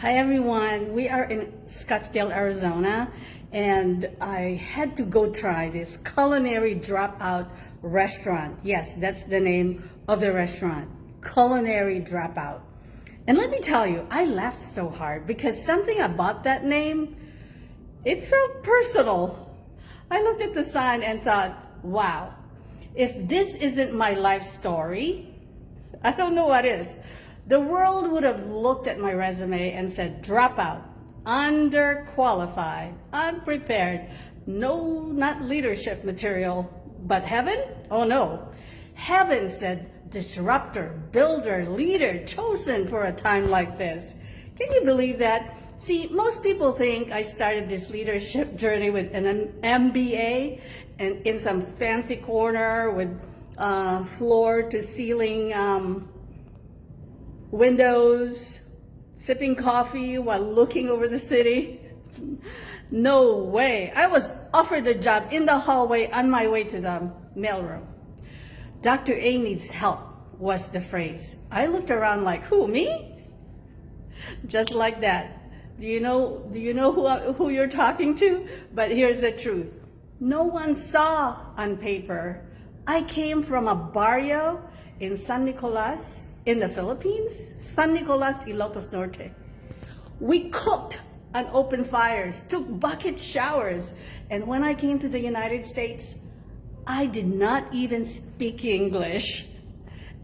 Hi everyone, we are in Scottsdale, Arizona, and I had to go try this Culinary Dropout restaurant. Yes, that's the name of the restaurant, Culinary Dropout. And let me tell you, I laughed so hard because something about that name, it felt personal. I looked at the sign and thought, wow, if this isn't my life story, I don't know what is. The world would have looked at my resume and said, dropout, underqualified, unprepared, no, not leadership material. But heaven? Oh no. Heaven said, disruptor, builder, leader, chosen for a time like this. Can you believe that? See, most people think I started this leadership journey with an MBA and in some fancy corner with floor to ceiling windows, sipping coffee while looking over the city. No way. I was offered the job in the hallway on my way to the mailroom. Dr. A needs help was the phrase. I looked around like, who, me? Just like that. Do you know who you're talking to? But here's the truth. No one saw on paper. I came from a barrio in San Nicolas, in the Philippines, San Nicolas, Ilocos Norte. We cooked on open fires, took bucket showers, and when I came to the United States, I did not even speak English.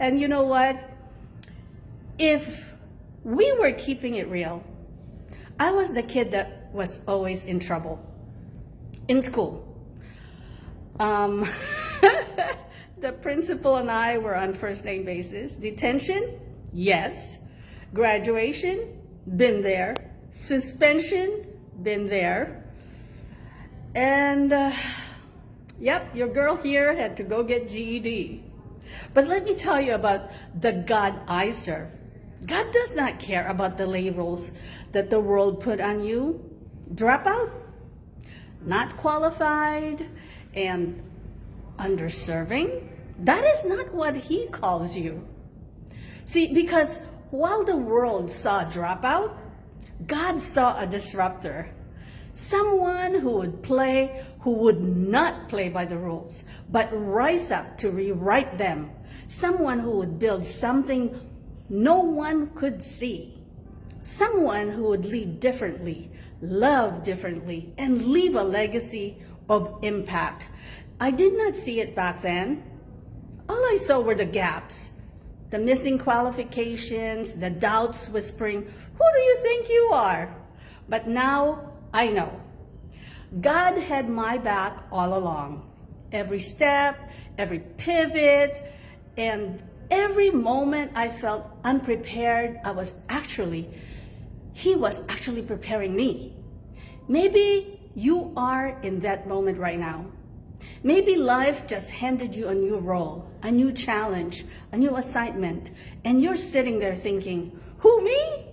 And you know what? If we were keeping it real, I was the kid that was always in trouble in school. The principal and I were on first name basis. Detention? Yes. Graduation? Been there. Suspension? Been there. And, yep, your girl here had to go get GED. But let me tell you about the God I serve. God does not care about the labels that the world put on you. Dropout? Not qualified? And underserving? That is not what he calls you. See, because while the world saw a dropout, God saw a disruptor. Someone who would not play by the rules, but rise up to rewrite them. Someone who would build something no one could see. Someone who would lead differently, love differently, and leave a legacy of impact. I did not see it back then. All I saw were the gaps, the missing qualifications, the doubts whispering, who do you think you are? But now I know. God had my back all along. Every step, every pivot, and every moment I felt unprepared, He was actually preparing me. Maybe you are in that moment right now. Maybe life just handed you a new role, a new challenge, a new assignment, and you're sitting there thinking, who, me?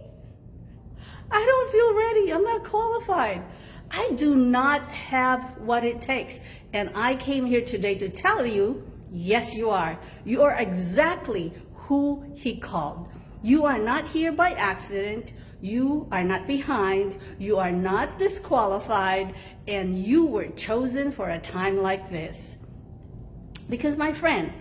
I don't feel ready. I'm not qualified. I do not have what it takes. And I came here today to tell you, yes, you are. You are exactly who He called. You are not here by accident. You are not behind. You are not disqualified. And you were chosen for a time like this. Because my friend,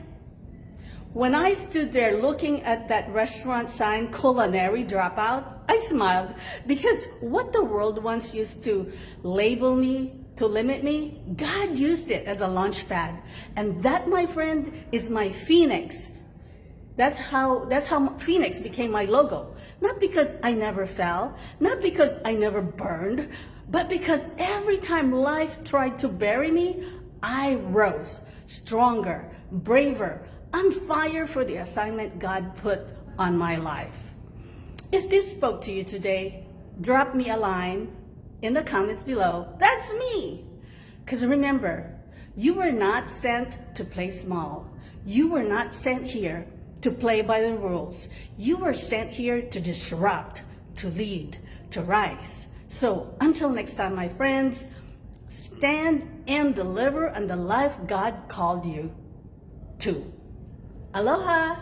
when I stood there looking at that restaurant sign, Culinary Dropout, I smiled because what the world once used to label me, to limit me, God used it as a launch pad. And that, my friend, is my phoenix. That's how Phoenix became my logo. Not because I never fell, not because I never burned, but because every time life tried to bury me, I rose stronger, braver, on fire for the assignment God put on my life. If this spoke to you today, drop me a line in the comments below. That's me. Because remember, you were not sent to play small. You were not sent here to play by the rules. You were sent here to disrupt, to lead, to rise. So until next time, my friends, stand and deliver on the life God called you to. Aloha!